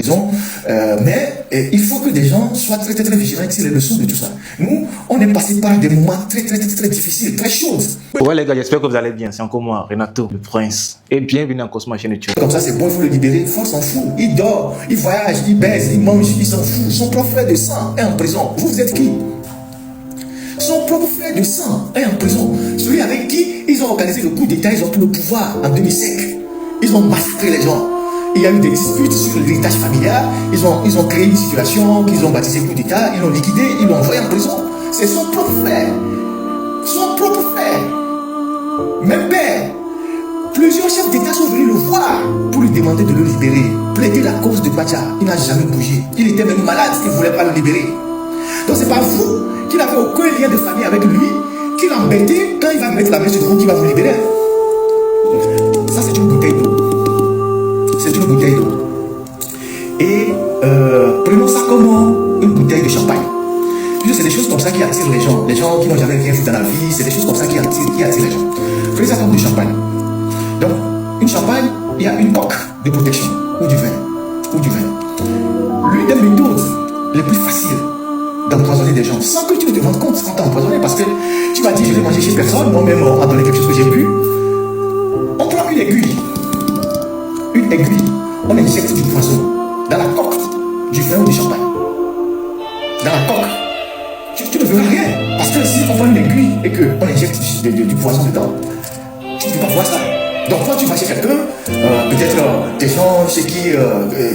prison. Mais il faut que des gens soient très vigilants et tirent les leçons de tout ça. Nous, on est passé par des moments très difficiles, très chauds. Ouais les gars, j'espère que vous allez bien. C'est encore moi, Renato, le prince. Et bienvenue en Cosmo chaîne YouTube. Comme ça, c'est bon, il faut le libérer. Il faut s'en fout. Il dort, il voyage, il baise, il mange, il s'en fout. Son propre frère de sang est en prison. Vous êtes qui? Son propre frère de sang est en prison. Celui avec qui ils ont organisé le coup d'État, ils ont pris le pouvoir en 2005. Ils ont massacré les gens. Il y a eu des disputes sur l'héritage familial. Ils ont créé une situation qu'ils ont baptisé coup d'État. Ils l'ont liquidé, ils l'ont envoyé en prison. C'est son propre frère. Son propre frère. Même père. Plusieurs chefs d'État sont venus le voir pour lui demander de le libérer. Plaider la cause de Bacha. Il n'a jamais bougé. Il était même malade, il ne voulait pas le libérer. Donc c'est pas vous qui n'avez aucun lien de famille avec lui, qui l'embêtez quand il va mettre la main sur vous, qui va vous libérer. Ça c'est une bouteille d'eau. C'est une bouteille d'eau. Et prenons ça comme une bouteille de champagne. C'est des choses comme ça qui attirent les gens. Les gens qui n'ont jamais rien fait dans la vie, c'est des choses comme ça qui attirent les gens. Prenez ça comme du champagne. Donc, une champagne, il y a une coque de protection, ou du vin. L'une des méthodes les plus faciles d'empoisonner des gens, sans que tu ne te rendes compte quand tu as empoisonné, parce que tu vas dire, je vais manger chez personne, moi-même, on m'a donné quelque chose que j'ai bu. On prend une aiguille, on injecte du poison dans la coque du vin ou du champagne. Dans la coque. Tu ne verras rien, parce que si on prend une aiguille et qu'on injecte du poison dedans, tu ne peux pas voir ça. Donc quand tu vas chez quelqu'un, peut-être des gens chez qui,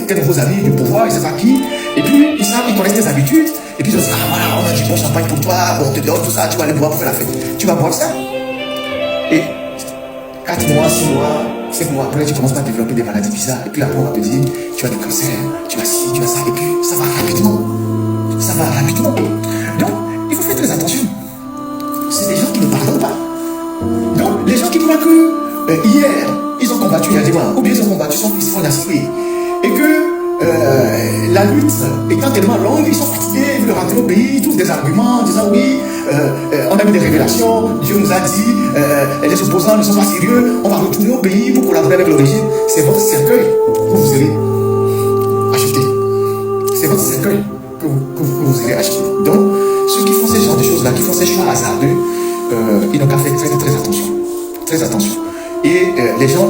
quelques de vos amis du pouvoir, je ne sais pas qui, et puis ils connaissent tes habitudes, et puis ils disent, ah voilà, on a du bon champagne pour toi, on te donne tout ça, tu vas aller boire pour faire la fête. Tu vas boire ça, et 4 mois, 6 mois, 5 mois après, tu commences à développer des maladies bizarres, et puis après on va te dire, tu as des cancers, tu as ci, tu as ça, et puis ça va rapidement. Ça va rapidement. Donc, il faut faire très attention. C'est des gens qui ne pardonnent pas. Donc, les gens qui croient que hier, ils ont combattu Yadima, ou bien ils ont combattu son fils Fonassi, et que la lutte étant tellement longue, ils sont fatigués, ils veulent rentrer au pays, ils trouvent des arguments en disant oui, on a eu des révélations, Dieu nous a dit, les opposants ne sont pas sérieux, on va retourner au pays pour collaborer avec le régime. C'est votre cercueil que vous allez acheter. C'est votre cercueil que vous irez acheter. Donc, ceux qui font ces genres de choses-là, qui font ces choix hasardeux, ils n'ont qu'à faire très attention. Très attention. Et les gens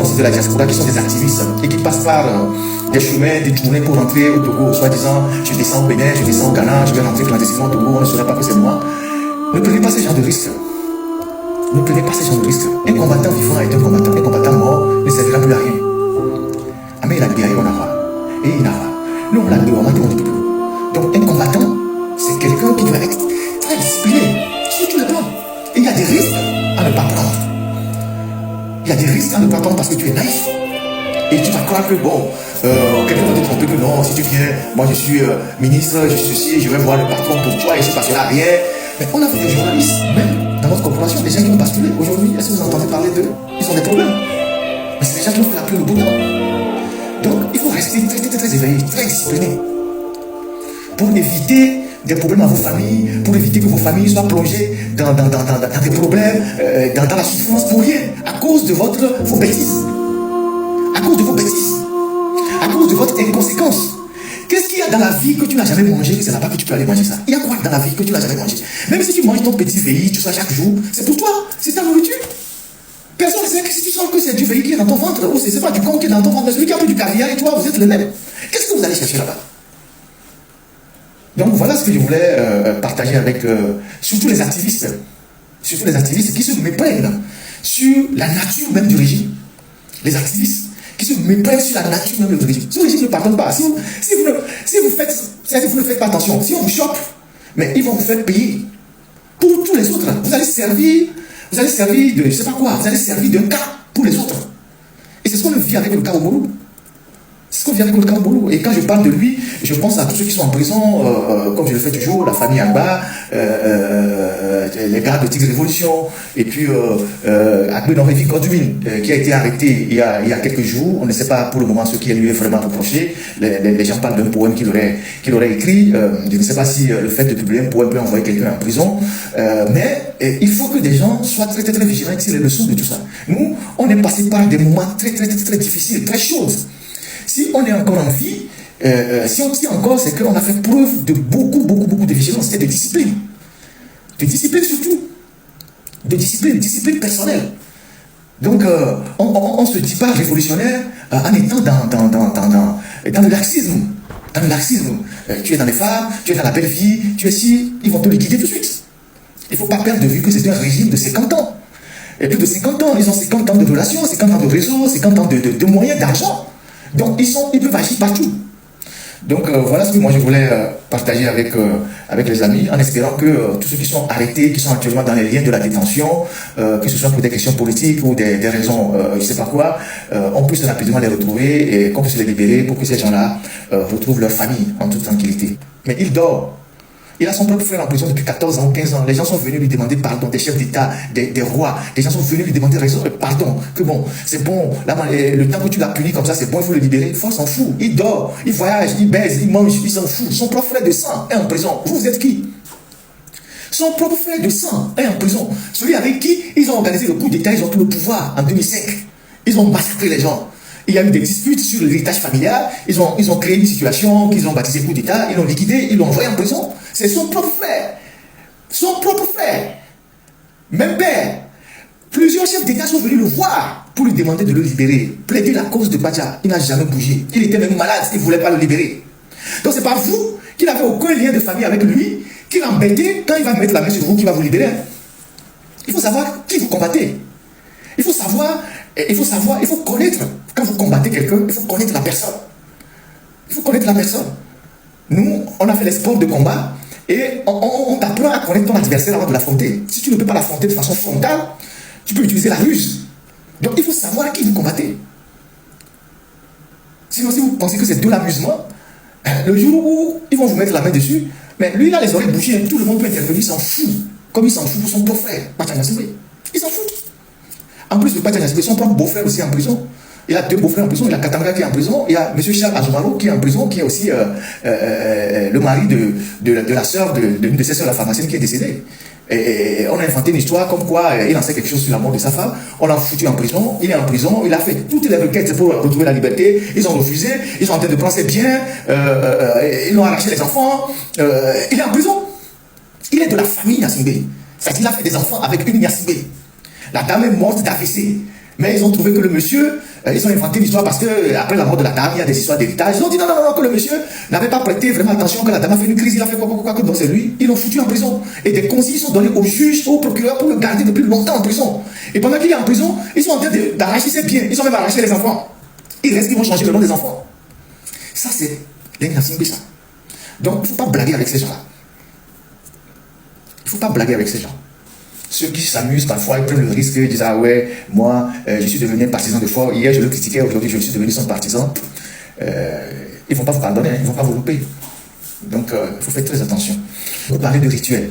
aussi de la diaspora qui sont des activistes et qui passent par des chemins détournés pour rentrer au Togo, soit disant je descends au Bénin, je descends au Ghana, je vais rentrer clandestinement au Togo, on ne saurait pas que c'est moi. Ne prenez pas ces genres de risques. Ne prenez pas ces genres de risques. Un combattant vivant est un combattant mort ne servira plus à rien. Mais il a libéré, on a va. Et il a va. Nous, on l'a libéré, on a dit. Donc, un combattant, c'est quelqu'un qui doit être très discipliné sur tous les plans. Et il y a des risques à ne pas prendre. Il y a des risques à ne pas prendre parce que tu es naïf. Et tu vas croire que, bon, quelqu'un va te tromper que non, si tu viens, moi je suis ministre, je suis ceci, je vais voir le patron pour toi et il ne se passera rien. Mais on a vu des journalistes, même dans notre corporation, des gens qui ont basculé. Aujourd'hui, est-ce que vous entendez parler d'eux? Ils ont des problèmes. Mais c'est des gens qui ont fait la pluie le bout temps. Donc, il faut rester très éveillé, très discipliné. Pour éviter des problèmes à vos familles, pour éviter que vos familles soient plongées dans des problèmes, dans la souffrance pour rien, à cause de vos bêtises. À cause de vos bêtises. À cause de votre inconséquence. Qu'est-ce qu'il y a dans la vie que tu n'as jamais mangé, que c'est là-bas que tu peux aller manger ça? Il y a quoi dans la vie que tu n'as jamais mangé? Même si tu manges ton petit veillis, tout ça chaque jour, c'est pour toi, c'est ta nourriture. Personne ne sait que si tu sens que c'est du veillis qui est dans ton ventre, ou c'est pas du con qui est dans ton ventre, mais celui qui a pris du caviar et toi, vous êtes le même. Qu'est-ce que vous allez chercher là-bas? Donc voilà ce que je voulais partager avec surtout les activistes qui se méprennent sur la nature même du régime. Les activistes qui se méprennent sur la nature même du régime. Ce régime ne pardonne pas. Si vous ne faites pas attention, si on vous chope, mais ils vont vous faire payer pour tous les autres. Vous allez servir de, je sais pas quoi, vous allez servir d'un cas pour les autres. Et c'est ce qu'on vit avec le cas Omolou. C'est ce qu'on vit avec le cas Omolou. Et quand je parle de lui, je pense à tous ceux qui sont en prison, comme je le fais toujours, la famille Agba, les gars de Tigre Révolution, et puis Agbe Norvévi Godwin, qui a été arrêté il y a quelques jours. On ne sait pas pour le moment ce qui lui est vraiment reproché. Les gens parlent d'un poème qu'il aurait écrit. Je ne sais pas si le fait de publier un poème peut envoyer quelqu'un en prison. Mais il faut que des gens soient très vigilants et tirent les leçons de tout ça. Nous, on est passé par des moments très difficiles, très chauds. Si on est encore en vie, si on tient encore, c'est qu'on a fait preuve de beaucoup de vigilance et de discipline. De discipline surtout. De discipline personnelle. Donc, on ne se dit pas révolutionnaire en étant dans le laxisme. Dans le laxisme. Tu es dans les femmes, tu es dans la belle vie, tu es ici, ils vont te liquider tout de suite. Il ne faut pas perdre de vue que c'est un régime de 50 ans. Et plus de 50 ans, ils ont 50 ans de relations, 50 ans de réseau, 50 ans de moyens, d'argent. Donc, ils peuvent agir partout. Donc, voilà ce que moi je voulais partager avec les amis, en espérant que tous ceux qui sont arrêtés, qui sont actuellement dans les liens de la détention, que ce soit pour des questions politiques ou des raisons, je ne sais pas quoi, on puisse rapidement les retrouver et qu'on puisse les libérer pour que ces gens-là retrouvent leur famille en toute tranquillité. Mais il dort. Il a son propre frère en prison depuis 14 ans, 15 ans. Les gens sont venus lui demander pardon, des chefs d'État, des rois. Les gens sont venus lui demander pardon. Que bon, c'est bon, là, le temps que tu l'as puni comme ça, c'est bon, il faut le libérer. Il faut s'en fout. Il dort, il voyage, il baise, il mange, il s'en fout. Son propre frère de sang est en prison. Vous êtes qui? Son propre frère de sang est en prison. Celui avec qui ils ont organisé le coup d'État, ils ont pris le pouvoir en 2005. Ils ont massacré les gens. Il y a eu des disputes sur l'héritage familial. Ils ont créé une situation qu'ils ont baptisé coup d'État. Ils l'ont liquidé, ils l'ont envoyé en prison. C'est son propre frère. Son propre frère. Même père. Plusieurs chefs d'État sont venus le voir pour lui demander de le libérer. Plaider la cause de Badja. Il n'a jamais bougé. Il était même malade. Il ne voulait pas le libérer. Donc c'est pas vous qui n'avez aucun lien de famille avec lui, qui l'embêtez quand il va mettre la main sur vous, qui va vous libérer. Il faut savoir qui vous combattez. Il faut savoir, il faut connaître. Quand vous combattez quelqu'un, il faut connaître la personne. Il faut connaître la personne. Nous, on a fait les sports de combat et on t'apprend à connaître ton adversaire avant de l'affronter. Si tu ne peux pas l'affronter de façon frontale, tu peux utiliser la ruse. Donc il faut savoir qui vous combattez. Sinon, si vous pensez que c'est de l'amusement, le jour où ils vont vous mettre la main dessus, mais lui, il a les oreilles bouchées, tout le monde peut intervenir, il s'en fout. Comme il s'en fout pour son beau-frère, Badja Gnassingbé. Il s'en fout. En plus de Badja Gnassingbé, son propre beau-frère aussi en prison. Il a deux beaux-frères en prison, il a Katanga qui est en prison, il y a M. Charles Azumaro qui est en prison, qui est aussi le mari de la sœur, d'une de ses sœurs, la pharmacienne qui est décédée. Et on a inventé une histoire comme quoi il en sait quelque chose sur la mort de sa femme, on l'a foutu en prison, il est en prison, il a fait toutes les requêtes pour retrouver la liberté, ils ont refusé, ils sont en train de prendre ses biens, ils l'ont arraché les enfants, il est en prison. Il est de la famille Gnassingbé. C'est-à-dire qu'il a fait des enfants avec une Gnassingbé. La dame est morte d'AVC. Mais ils ont trouvé que le monsieur, ils ont inventé l'histoire parce que après la mort de la dame, il y a des histoires d'héritage. Ils ont dit non, que le monsieur n'avait pas prêté vraiment attention, que la dame a fait une crise, il a fait quoi, donc c'est lui. Ils l'ont foutu en prison. Et des consignes sont données au juge, au procureur pour le garder depuis longtemps en prison. Et pendant qu'il est en prison, ils sont en train d'arracher ses biens. Ils ont même arraché les enfants. Il reste qu'ils vont changer le nom des enfants. Ça, c'est les Gnassingbé, ça. Donc, il ne faut pas blaguer avec ces gens-là. Il ne faut pas blaguer avec ces gens. Ceux qui s'amusent parfois, ils prennent le risque, ils disent ah ouais, moi je suis devenu un partisan de Faure, hier je le critiquais, aujourd'hui je suis devenu son partisan. Ils ne vont pas vous pardonner, ils ne vont pas vous louper. Donc il faut faire très attention. Vous parlez de rituels.